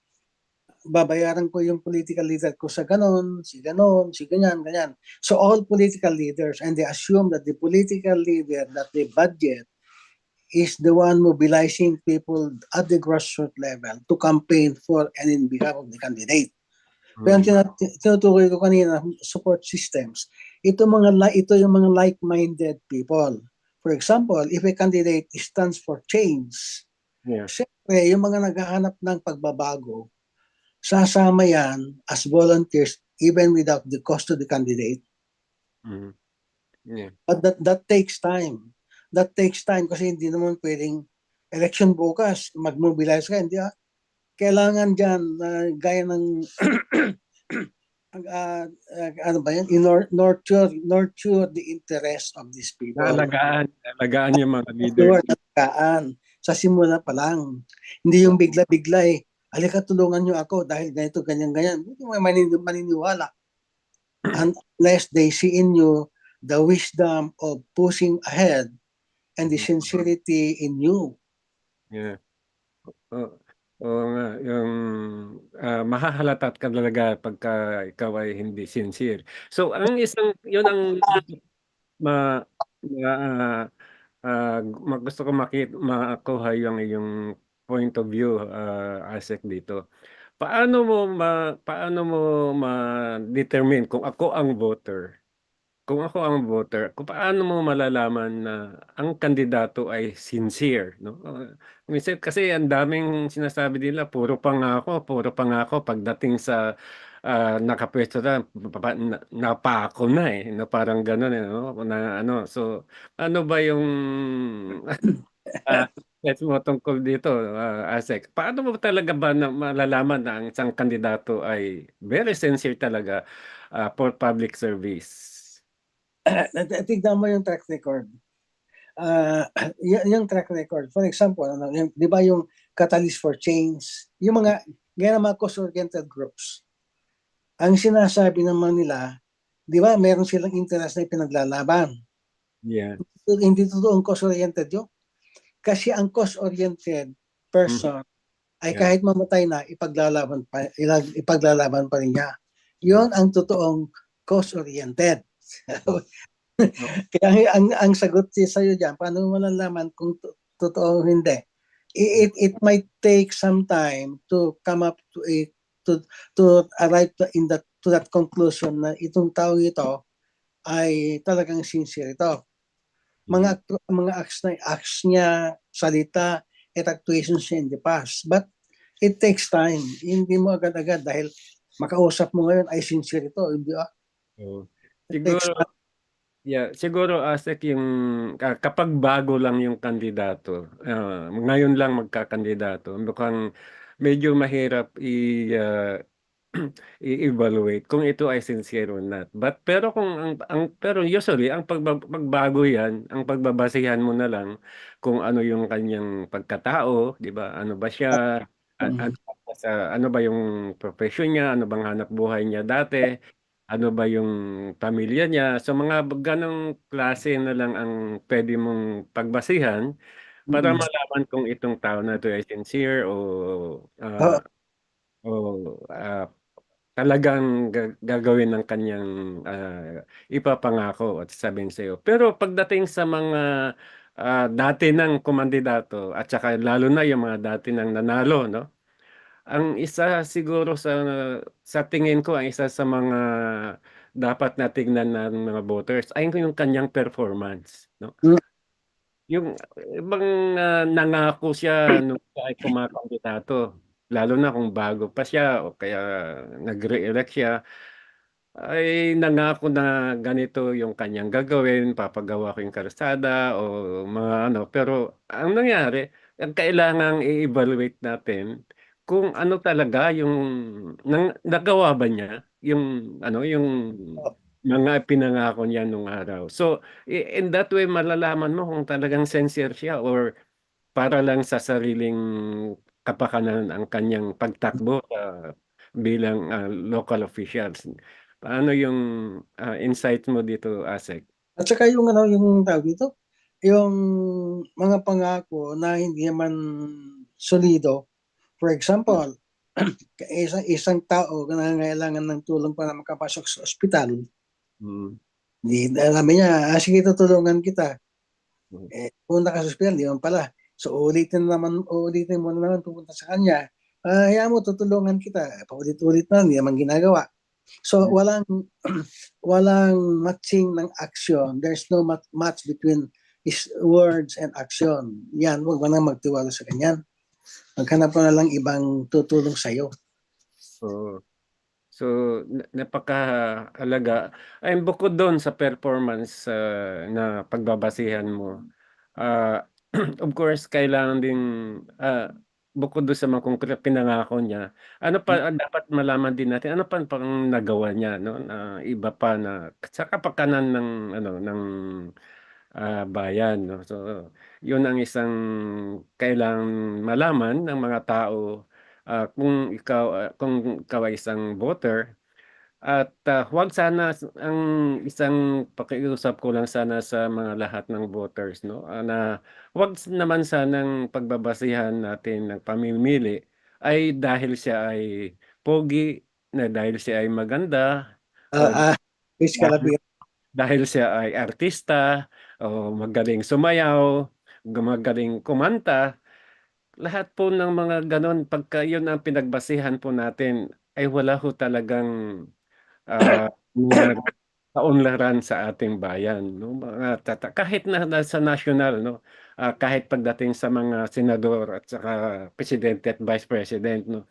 babayaran ko yung political leader ko sa ganon, si ganyan, ganyan. So all political leaders, and they assume that the political leader that they budget is the one mobilizing people at the grassroots level to campaign for and in behalf of the candidate. Pero ang tinutukoy ko kanina, support systems, ito yung mga like-minded people. For example, if a candidate stands for change, Yeah. siyempre, yung mga naghahanap ng pagbabago, sasama yan as volunteers even without the cost to the candidate. Yeah. But that takes time. That takes time kasi hindi naman pwedeng election bukas, mag-mobilize ka, hindi kailangan dyan, gaya ng ano ba yan? Nurture the interest of these people. Alagaan yung mga leaders. Alagaan. Sa simula pa lang. Hindi yung bigla-bigla halika tulungan nyo ako dahil ganito, ganyan-ganyan. Hindi mo maniniwala. Unless they see in you the wisdom of pushing ahead and the sincerity in you. Yeah. Oo nga, yung mahahalata ka talaga pagka ikaw ay hindi sincere. So ang yun ang ma, ma, gusto ko makuha yung iyong point of view, ASEC, dito. Paano mo ma-determine kung ako ang voter, kung paano mo malalaman na ang kandidato ay sincere, no? Minsan kasi ang daming sinasabi nila, puro pangako pagdating sa nakapwesto na, napako na no? Parang gano'n no? So ano ba yung yes mo tungkol dito, ASEC? Paano mo talaga ba malalaman na ang isang kandidato ay very sincere talaga for public service? Tignan mo yung track record. Yung track record. For example, di ba yung Catalyst for Change, yung mga cause-oriented groups. Ang sinasabi naman nila, di ba, meron silang interest na ipinaglalaban. Yeah. Hindi totoong cause-oriented yun. Kasi ang cause-oriented person ay kahit mamatay na, ipaglalaban pa rin niya. Yun ang totoong cause-oriented. Kaya ang sagot sa'yo dyan, paano mo malalaman kung totoo o hindi? It might take some time to come up to arrive to that conclusion na itong tao ito ay talagang sincere ito. Mga acts niya, salita, at actuations niya in the past. But it takes time. Hindi mo agad-agad dahil makausap mo ngayon ay sincere ito, hindi ba? Oo. It takes Siguro, yeah, siguro Asek yung kapag bago lang yung kandidato, ngayon lang magkakandidato, mukhang medyo mahirap i-evaluate kung ito ay sincere or not. But pero kung pero usually ang pagbago yan, ang pagbabasehan mo na lang kung ano yung kanyang pagkatao, 'di ba? Ano ba siya? mm, Ano ba yung profession niya? Ano bang hanap buhay niya dati? Ano ba yung pamilya niya? So mga ganong klase na lang ang pwede mong pagbasihan para mm. malaman kung itong tao na ito ay sincere Oo. o ah, talagang gagawin ng kanyang ipapangako at sabihin sa iyo. Pero pagdating sa mga dati ng kumandidato at saka lalo na yung mga dati ng nanalo, no? Ang isa siguro sa tingin ko ang isa sa mga dapat na tignan ng mga voters ay yung kanyang performance, no? Mm. Yung ibang nangako siya nung siya ay kumakandidato, lalo na kung bago pa siya o kaya nag-re-elect siya, ay nangako na ganito yung kanyang gagawin, papagawa ko yung kalsada o mga ano. Pero ang nangyari, ang kailangang i-evaluate natin kung ano talaga yung nagawa ba niya yung ano yung mga pinangako niya nung araw. So in that way malalaman mo kung talagang sincere siya or para lang sa sariling kapakanan ang kanyang pagtakbo bilang local officials. Paano yung insight mo dito, Asek? At saka yung ano, yung tawag dito, yung mga pangako na hindi naman solido. For example, isang tao na nangangailangan ng tulong para makapasok sa ospital, Mm. di sabi niya, sige, tutulungan kita. Mm. Punta ka sa ospital, di man pala. So, uulitin mo na naman pupunta sa kanya. Hayaan mo, tutulungan kita. Paulit-ulit na, hindi naman ginagawa. So, walang matching ng action. There's no match between his words and action. Yan, huwag mo na magtiwala sa kanyan. Maghanap ka na lang ibang tutulong sa'yo. So, so napakahalaga. Ay, bukod doon sa performance na pagbabasihan mo, ah, of course, kailangan din, bukod doon sa mga konkret pinangako niya, ano pa dapat malaman din natin, ano pa pang nagawa niya, no? Na iba pa na sa kapakanan ng ano ng bayan, no? So, yun ang isang kailangang malaman ng mga tao kung ikaw ay isang voter at huwag sana ang isang pakiusap ko lang sana sa mga lahat ng voters, no? Na huwag naman sanang pagbabasihan natin ng pamimili ay dahil siya ay pogi, na dahil siya ay maganda Ah, o ah, Fish dahil Calabia. dahil siya ay artista o magaling sumayaw, magaling kumanta. Lahat po ng mga gano'n pagka yun ang pinagbasihan po natin ay wala ho talagang mga kaunlaran sa ating bayan, no? Kahit na sa national, no? Kahit pagdating sa mga senador at saka presidente at vice president, no?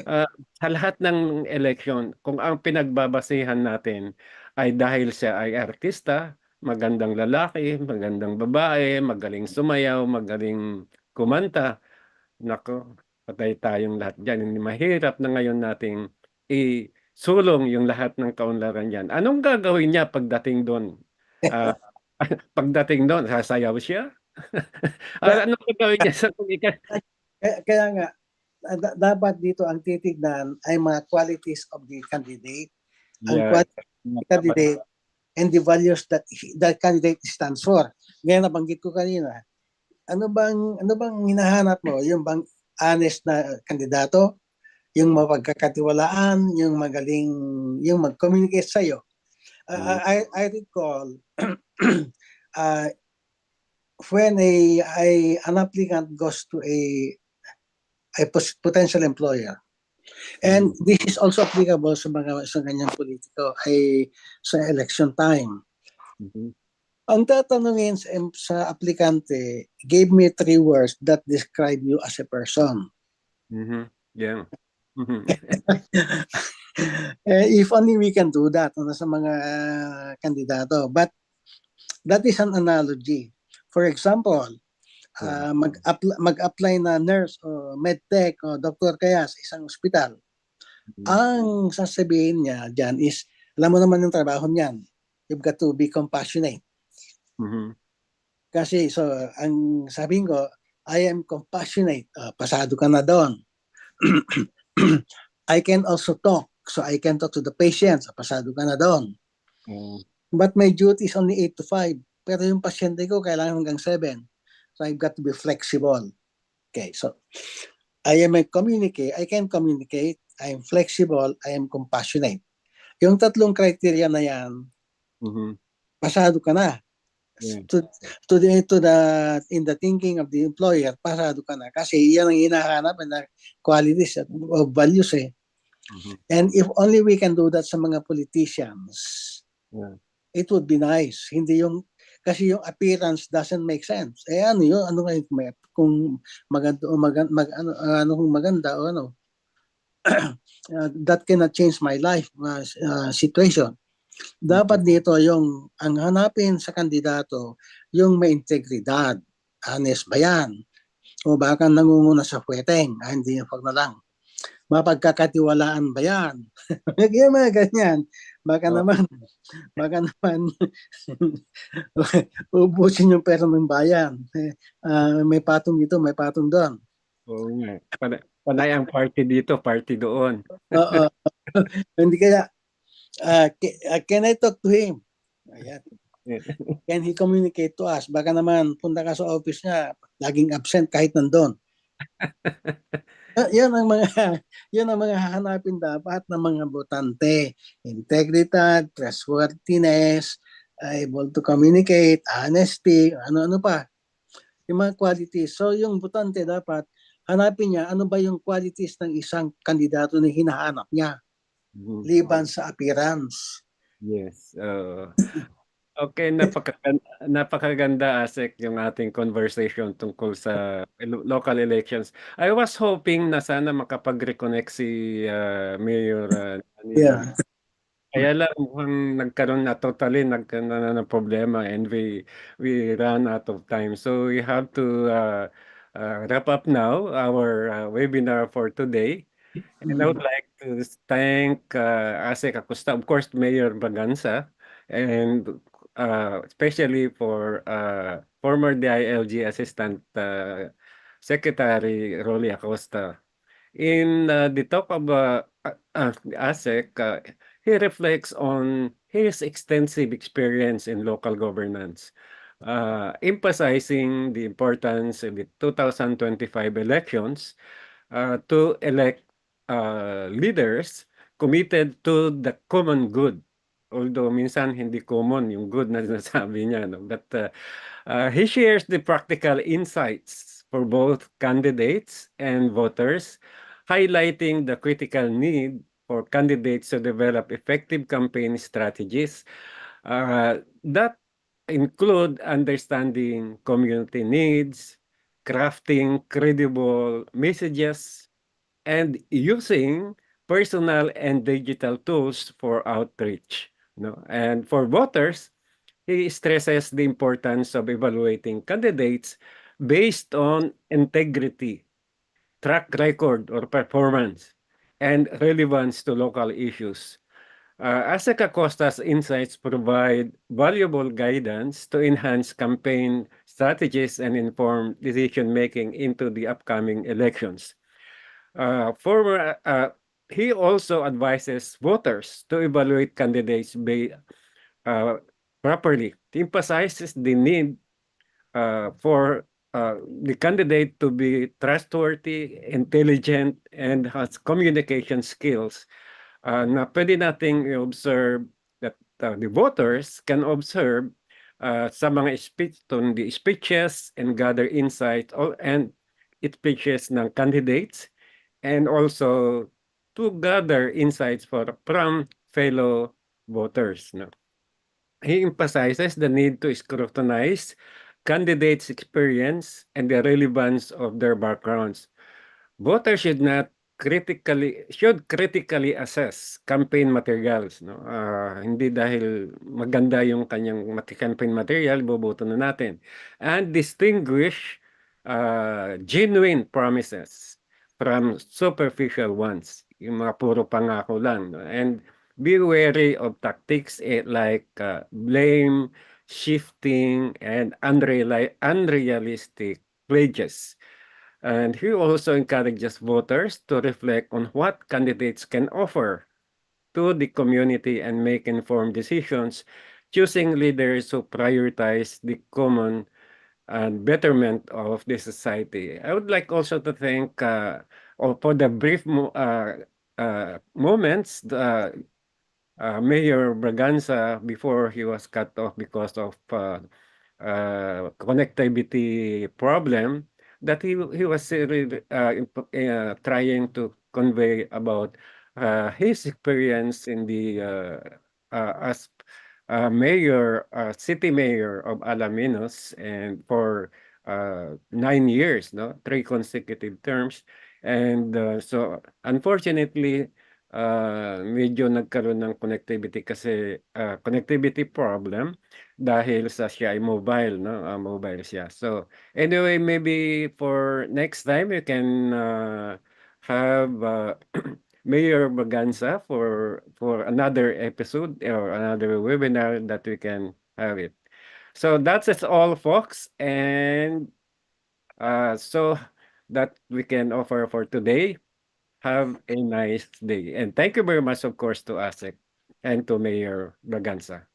Ah, sa lahat ng eleksyon, kung ang pinagbabasihan natin ay dahil siya ay artista, magandang lalaki, magandang babae, magaling sumayaw, magaling kumanta, nako, patay tayong lahat diyan. Hindi mahirap na ngayon nating isulong yung lahat ng kaunlaran niyan. Anong gagawin niya pagdating do'n? Ah, pagdating do'n, sasayaw siya? Kaya, Anong gagawin niya sa kaya nga, dapat dito ang titignan ay mga qualities of the candidate. Ang Yeah. quality of the candidate and the values that that candidate stands for. Ngayon nabanggit ko kanina, ano bang hinahanap mo? Yung bang honest na kandidato, yung mapagkakatiwalaan, yung magaling, yung mag-communicate sa iyo. I recall uh, when an applicant goes to a potential employer, and this is also applicable sa ganyang politiko ay sa election time. Ang tatanungin sa aplikante, give me 3 words that describe you as a person. Yeah. If only we can do that sa mga kandidato. But that is an analogy. For example, mag-apply na nurse o medtech o doktor kaya sa isang ospital. Ang sasabihin niya dyan is, alam mo naman yung trabaho niyan. You've got to be compassionate. Kasi, so, ang sabihin ko, I am compassionate. Pasado ka na doon. I can also talk. So, I can talk to the patients. Pasado ka na doon. But my duty is only 8 to 5. Pero yung pasyente ko, kailangan hanggang 7. So, I've got to be flexible. Okay, so, I can communicate, I am flexible, I am compassionate. Yung tatlong criteria na yan, pasado ka na. In the thinking of the employer, pasado ka na. Kasi yan ang hinahanap na qualities of values eh. And if only we can do that sa mga politicians, it would be nice. Hindi yung, kasi yung appearance doesn't make sense. Ano yun? Ano ngayon kung maganda o kung maganda o ano. That cannot change my life situation. Dapat dito yung ang hanapin sa kandidato yung may integridad. Honest ba yan? O baka nangunguna sa puweteng? Hindi yung pag na lang. Mapagkakatiwalaan ba yan? Yung mga ganyan. Baka naman ubusin yung pera ng bayan. May patong dito, may patong doon. Oo nga. Panay ang party dito, party doon. Oo. Hindi kaya, can I talk to him? Ayan. Can he communicate to us? Baka naman, punta ka sa office niya, laging absent kahit nandun. Yan ang mga hahanapin dapat ng mga botante. Integridad, trustworthiness, able to communicate, honesty, ano-ano pa. Yung mga qualities. So yung botante dapat, hanapin niya ano ba yung qualities ng isang kandidato na hinahanap niya. Liban sa appearance. Yes. Okay, napakaganda, Asek, yung ating conversation tungkol sa local elections. I was hoping na sana makapag-reconnect si Mayor Anito. Yeah. Kaya lang mukhang nagkaroon na totally ng problema and we ran out of time. So we have to wrap up now our webinar for today. And I would like to thank Asek Acosta, of course, Mayor Braganza, and especially for former DILG Assistant Secretary Rolly Acosta. In the talk of ASEC, he reflects on his extensive experience in local governance, emphasizing the importance of the 2025 elections to elect leaders committed to the common good. Although minsan hindi common yung good na sinasabi niya. No? But he shares the practical insights for both candidates and voters, highlighting the critical need for candidates to develop effective campaign strategies that include understanding community needs, crafting credible messages, and using personal and digital tools for outreach. No? And for voters, he stresses the importance of evaluating candidates based on integrity, track record or performance, and relevance to local issues. Asaka Costa's insights provide valuable guidance to enhance campaign strategies and inform decision making into the upcoming elections. He also advises voters to evaluate candidates properly. He emphasizes the need for the candidate to be trustworthy, intelligent, and has communication skills na pwede nating i-observe that the voters can observe sa mga the speeches and gather insights and speeches ng candidates and also to gather insights from fellow voters. No? He emphasizes the need to scrutinize candidates' experience and the relevance of their backgrounds. Voters should not critically assess campaign materials, no? Hindi dahil maganda yung kanyang campaign material, boboto na natin. And distinguish genuine promises from superficial ones, yung mga puro pangako lang, no? And be wary of tactics like blame, shifting, and unrealistic pledges. And he also encourages voters to reflect on what candidates can offer to the community and make informed decisions, choosing leaders who prioritize the common and betterment of the society. I would like also to thank for the brief moments Mayor Braganza before he was cut off because of connectivity problem that he was really trying to convey about his experience in the as mayor, city mayor of Alaminos, and for 9 years, no, 3 consecutive terms, and so unfortunately medyo nagkaroon ng connectivity kasi, connectivity problem dahil sa siya ay mobile 'no, mobile siya. So, anyway, maybe for next time you can, have, Mayor Braganza for another episode or another webinar that we can have it. So that's it all, folks, and, so that we can offer for today. Have a nice day. And thank you very much, of course, to ASEC and to Mayor Braganza.